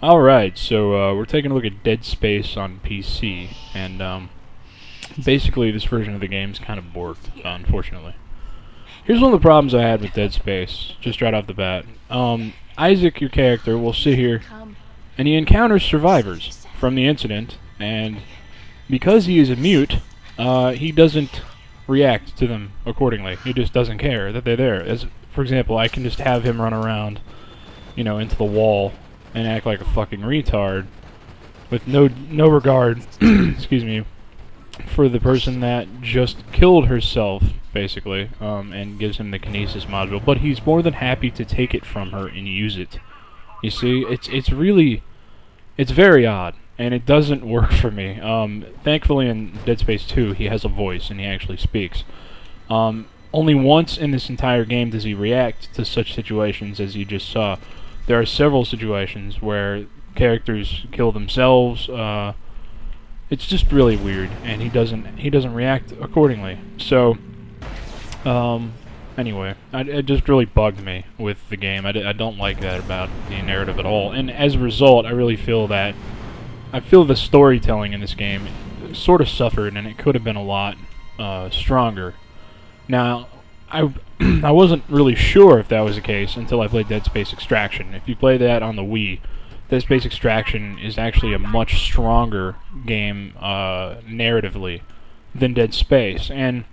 Alright, so we're taking a look at Dead Space on PC, and basically this version of the game's kind of borked, unfortunately. Here's one of the problems I had with Dead Space, just right off the bat. Isaac, your character, will sit here, and he encounters survivors from the incident, and because he is a mute, he doesn't react to them accordingly. He just doesn't care that they're there. As, for example, I can just have him run around, into the wall and act like a fucking retard with no regard, excuse me, for the person that just killed herself, basically, and gives him the kinesis module. But he's more than happy to take it from her and use it. You see, it's very odd, and it doesn't work for me. Thankfully, in Dead Space 2, he has a voice and he actually speaks. Only once in this entire game does he react to such situations as you just saw. There are several situations where characters kill themselves. It's just really weird, and he doesn't react accordingly. So, anyway, it just really bugged me with the game. I don't like that about the narrative at all. And as a result, I really feel that the storytelling in this game sort of suffered, and it could have been a lot stronger. Now, I wasn't really sure if that was the case until I played Dead Space Extraction. If you play that on the Wii, Dead Space Extraction is actually a much stronger game narratively than Dead Space, and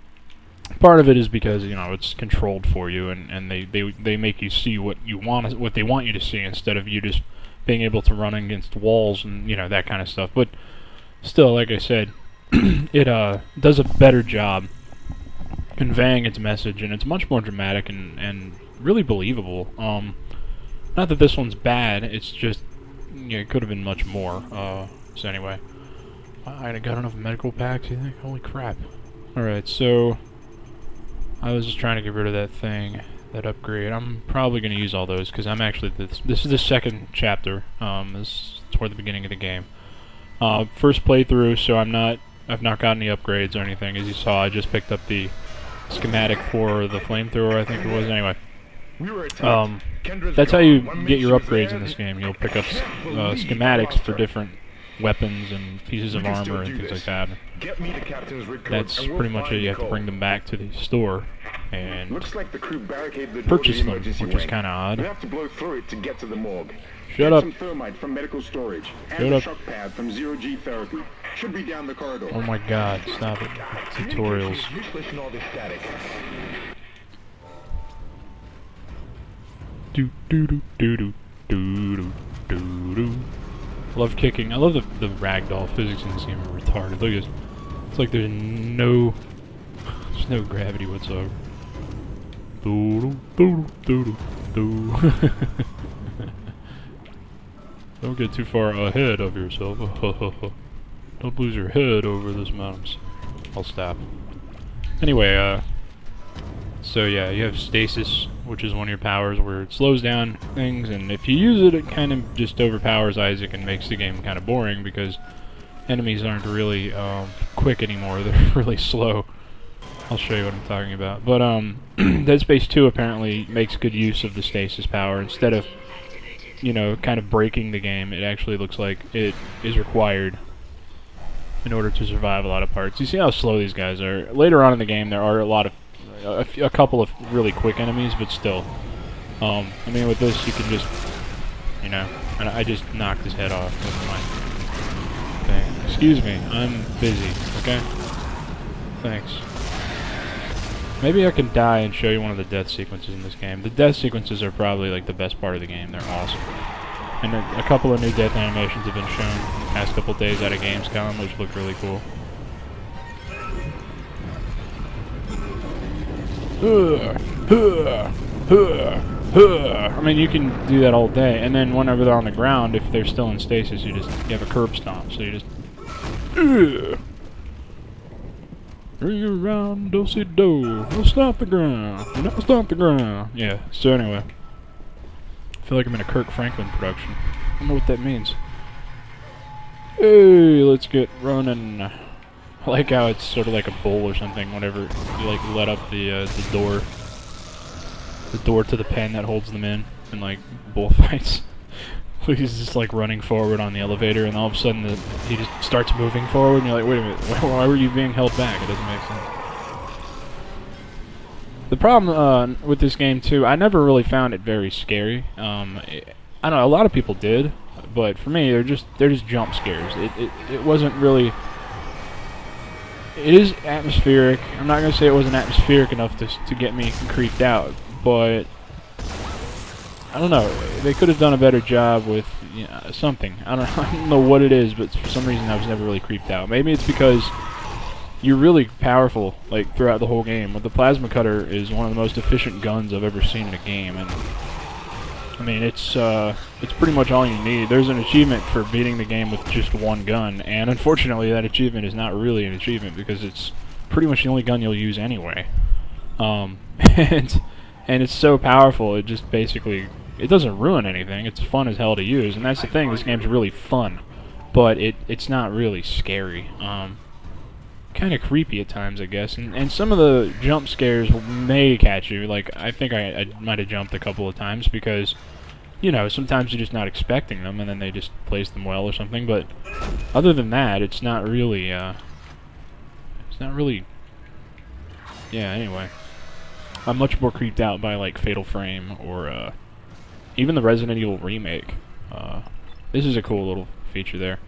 part of it is because it's controlled for you, and they make you see what they want you to see instead of you just being able to run against walls and that kind of stuff. But still, like I said, it does a better job conveying its message, and it's much more dramatic and really believable. Not that this one's bad, it's just it could have been much more. So anyway, I got enough medical packs, you think? Holy crap. Alright, so I was just trying to get rid of that thing, that upgrade. I'm probably going to use all those, because I'm actually, this is the second chapter. This is toward the beginning of the game. First playthrough, so I've not gotten any upgrades or anything. As you saw, I just picked up the schematic for the flamethrower, I think it was. Anyway, that's how you get your upgrades in this game. You'll pick up schematics for different weapons and pieces of armor and things like that. That's pretty much it. You have to bring them back to the store and purchase them, which is kind of odd. Shut up. Shut up. Oh my god, stop it. Tutorials. Do do do do do do do do do. Love kicking. I love the ragdoll physics in this game are retarded. Look at this. It's like there's no gravity whatsoever. Do do do do do. Don't get too far ahead of yourself. Don't lose your head over this mountain. I'll stop. Anyway, so yeah, you have stasis, which is one of your powers where it slows down things, and if you use it, it kind of just overpowers Isaac and makes the game kind of boring because enemies aren't really quick anymore. They're really slow. I'll show you what I'm talking about. But Dead Space 2 apparently makes good use of the stasis power. Instead of kind of breaking the game, it actually looks like it is required in order to survive a lot of parts. You see how slow these guys are. Later on in the game, there are a couple of really quick enemies, but still. I mean, with this, you can just, and I just knocked his head off with my thing. Excuse me, I'm busy, okay? Thanks. Maybe I can die and show you one of the death sequences in this game. The death sequences are probably like the best part of the game. They're awesome. And a couple of new death animations have been shown in the past couple days out of Gamescom, which look really cool. I mean, you can do that all day, and then whenever they're on the ground, if they're still in stasis, you have a curb stomp, so you just ring around, do-si-do, we'll stomp the ground, stomp the ground. Yeah, so anyway, I feel like I'm in a Kirk Franklin production. I don't know what that means. Hey, let's get running. I like how it's sort of like a bull or something whenever you like let up the door to the pen that holds them in like bullfights. He's just like running forward on the elevator, and all of a sudden he just starts moving forward, and you're like, wait a minute, why were you being held back? It doesn't make sense. The problem with this game too, I never really found it very scary. I don't know, a lot of people did, but for me, they're just jump scares. It wasn't really. It is atmospheric. I'm not gonna say it wasn't atmospheric enough to get me creeped out, but I don't know. They could have done a better job with something. I don't know what it is, but for some reason I was never really creeped out. Maybe it's because you're really powerful like throughout the whole game. But the plasma cutter is one of the most efficient guns I've ever seen in a game, and I mean it's pretty much all you need. There's an achievement for beating the game with just one gun, and unfortunately that achievement is not really an achievement because it's pretty much the only gun you'll use anyway. And it's so powerful, it just basically. It doesn't ruin anything. It's fun as hell to use, and that's the thing. This game's really fun, but it's not really scary. Kind of creepy at times, I guess. And some of the jump scares may catch you. Like I think I might have jumped a couple of times because, sometimes you're just not expecting them, and then they just place them well or something. But other than that, it's not really. It's not really. Yeah. Anyway, I'm much more creeped out by like Fatal Frame or. Even the Resident Evil remake. This is a cool little feature there.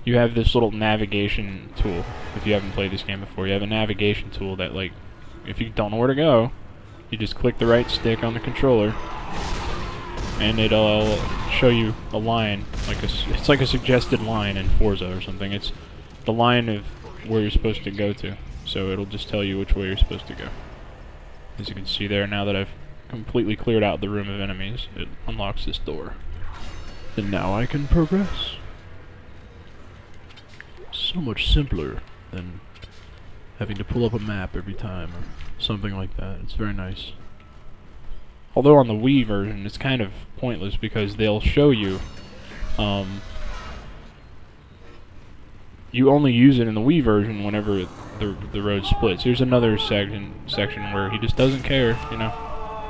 You have this little navigation tool. If you haven't played this game before, you have a navigation tool that, like, if you don't know where to go, you just click the right stick on the controller, and it'll show you a line. It's like a suggested line in Forza or something. It's the line of where you're supposed to go to. So it'll just tell you which way you're supposed to go. As you can see there, now that I've completely cleared out the room of enemies, it unlocks this door. And now I can progress. So much simpler than having to pull up a map every time or something like that. It's very nice. Although on the Wii version, it's kind of pointless because they'll show you, you only use it in the Wii version whenever the road splits. Here's another section where he just doesn't care,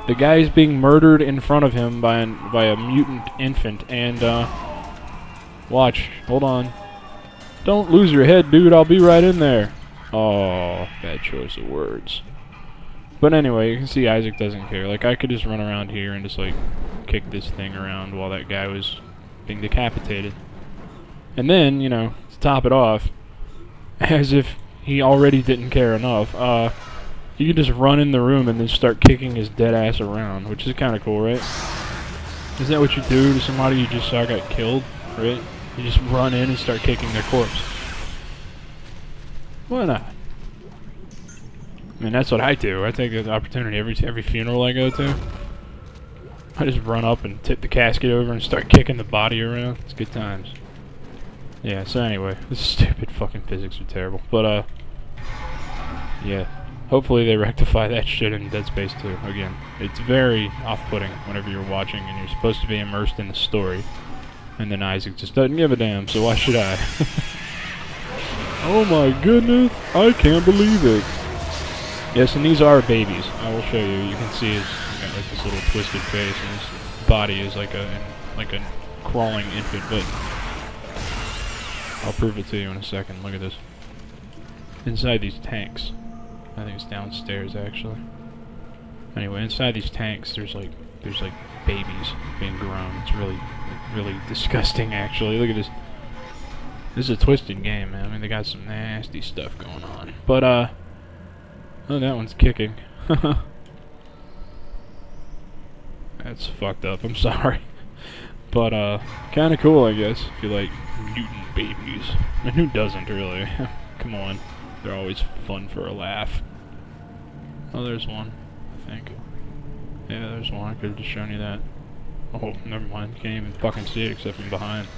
The guy's being murdered in front of him by a mutant infant, and, watch, hold on. Don't lose your head, dude, I'll be right in there. Oh, bad choice of words. But anyway, you can see Isaac doesn't care. Like, I could just run around here and just, like, kick this thing around while that guy was being decapitated. And then, to top it off, as if he already didn't care enough, you can just run in the room and then start kicking his dead ass around, which is kind of cool, right? Is that what you do to somebody you just saw got killed, right? You just run in and start kicking their corpse. Why not? I mean, that's what I do. I take the opportunity every funeral I go to. I just run up and tip the casket over and start kicking the body around. It's good times. Yeah, so anyway, this stupid fucking physics are terrible. But, yeah. Hopefully they rectify that shit in Dead Space 2. Again, it's very off-putting whenever you're watching and you're supposed to be immersed in the story. And then Isaac just doesn't give a damn, so why should I? Oh my goodness, I can't believe it. Yes, and these are babies. I will show you. You can see he's got like this little twisted face, and his body is like a crawling infant, but I'll prove it to you in a second. Look at this. Inside these tanks. I think it's downstairs, actually. Anyway, inside these tanks, there's like babies being grown. It's really disgusting, actually. Look at this. This is a twisted game, man. I mean, they got some nasty stuff going on. But, oh, that one's kicking. That's fucked up. I'm sorry. But, kind of cool, I guess, if you like mutant babies. And who doesn't, really? Come on. They're always fun for a laugh. Oh, there's one, I think. Yeah, there's one. I could have just shown you that. Oh, never mind. Can't even fucking see it except from behind.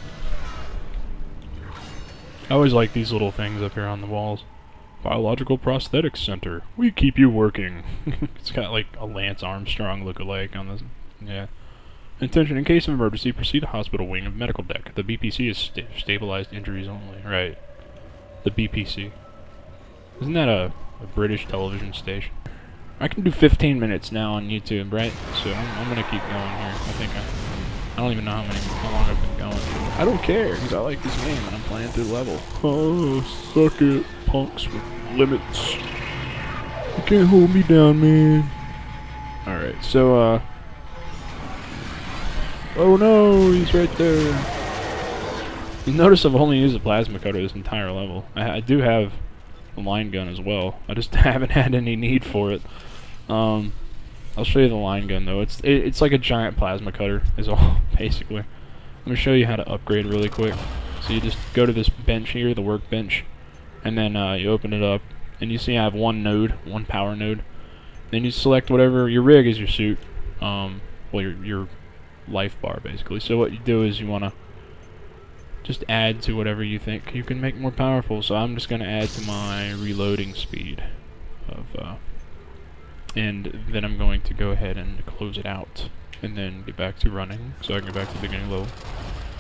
I always like these little things up here on the walls. Biological Prosthetics Center. We keep you working. It's got like a Lance Armstrong look-alike on this. Yeah. Attention, in case of emergency, proceed to hospital wing of medical deck. The BPC is stabilized injuries only. Right. The BPC. Isn't that a British television station? I can do 15 minutes now on YouTube, right? So I'm gonna keep going here. I think I don't even know how long I've been going. I don't care, because I like this game and I'm playing through the level. Oh, suck it, punks with limits. You can't hold me down, man. Alright, so, oh no, he's right there. You notice I've only used a plasma cutter this entire level. I do have a line gun as well. I just haven't had any need for it. I'll show you the line gun though. It's like a giant plasma cutter is all, basically. Let me show you how to upgrade really quick. So you just go to this bench here, the workbench, and then you open it up, and you see I have one node, one power node. Then you select whatever, your rig is your suit, well your life bar basically. So what you do is you want to just add to whatever you think you can make more powerful. So I'm just going to add to my reloading speed of and then I'm going to go ahead and close it out and then get back to running so I can get back to the beginning level.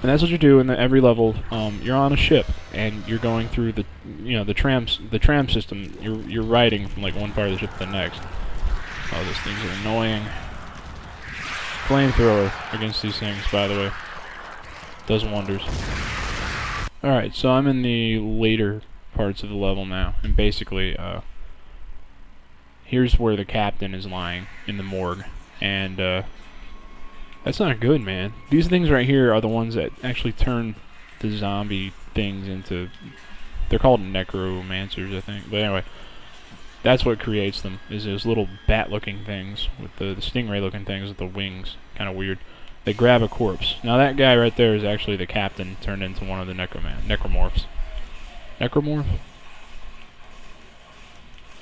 And that's what you do in every level. You're on a ship and you're going through the the tram system. You're riding from like one part of the ship to the next. Oh, these things are annoying. Flamethrower against these things, by the way, does wonders. Alright, so I'm in the later parts of the level now, and basically here's where the captain is lying in the morgue, and that's not good, man. These things right here are the ones that actually turn the zombie things into, they're called necromancers, I think, but anyway, that's what creates them, is those little bat-looking things with the stingray-looking things with the wings, kind of weird. They grab a corpse. Now that guy right there is actually the captain turned into one of the necromorphs. Necromorph?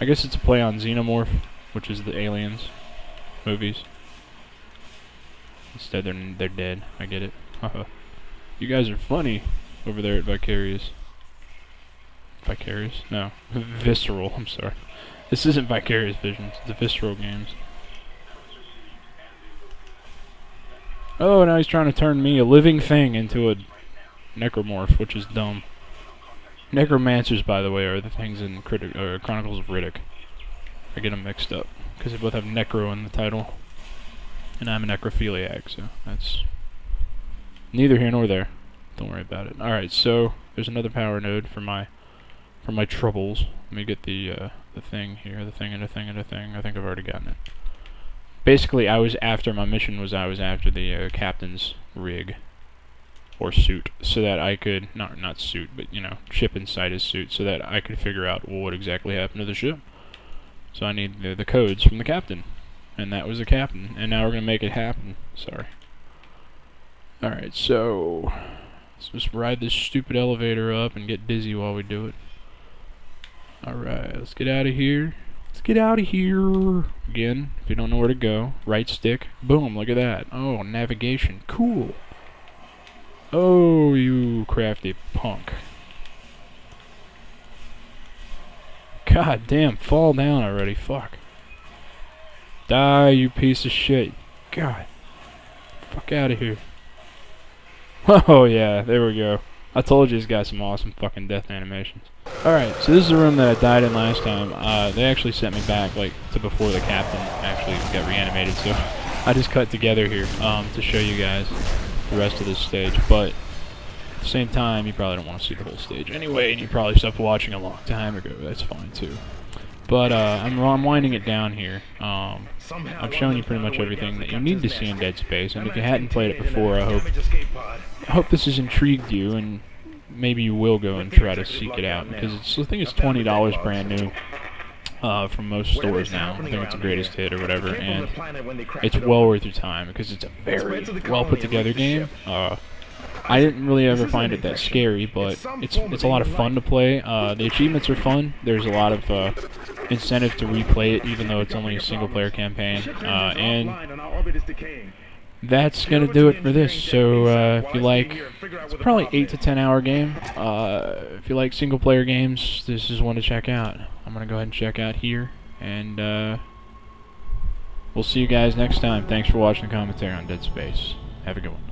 I guess it's a play on Xenomorph, which is the Aliens movies. Instead, they're dead. I get it. You guys are funny over there at Vicarious. Vicarious? No. Visceral, I'm sorry. This isn't Vicarious Visions, it's the Visceral Games. Oh, now he's trying to turn me, a living thing, into a necromorph, which is dumb. Necromancers, by the way, are the things in Chronicles of Riddick. I get them mixed up, because they both have necro in the title. And I'm a necrophiliac, so that's neither here nor there. Don't worry about it. Alright, so there's another power node for my troubles. Let me get the thing here, the thing and the thing and the thing. I think I've already gotten it. Basically, my mission was I was after the captain's rig, or suit, so that I could, not suit, but, chip inside his suit, so that I could figure out, well, what exactly happened to the ship. So I need the codes from the captain, and that was the captain, and now we're going to make it happen. Sorry. Alright, so let's just ride this stupid elevator up and get dizzy while we do it. Alright, let's get out of here. Let's get out of here. Again, if you don't know where to go, right stick. Boom, look at that. Oh, navigation. Cool. Oh, you crafty punk. God damn, fall down already. Fuck. Die, you piece of shit. God. Fuck out of here. Oh, yeah, there we go. I told you he's got some awesome fucking death animations. Alright, so this is the room that I died in last time. They actually sent me back, like, to before the captain actually got reanimated, so I just cut together here to show you guys the rest of this stage. But at the same time, you probably don't want to see the whole stage anyway, and you probably stopped watching a long time ago. That's fine, too. But I'm winding it down here. I've shown you pretty much everything that you need to see in Dead Space, and if you hadn't played it before, I hope this has intrigued you, and maybe you will go and try to seek it out, because I think it's $20 brand new from most stores now. I think it's the greatest hit or whatever, and it's well worth your time, because it's a very well put together game. I didn't really ever find it that scary, but it's a lot of fun to play. The achievements are fun. There's a lot of incentive to replay it, even though it's only a single-player campaign. And that's gonna do it for this. So if you like, it's probably 8 to 10 hour game. If you like single-player games, this is one to check out. I'm gonna go ahead and check out here, and we'll see you guys next time. Thanks for watching the commentary on Dead Space. Have a good one.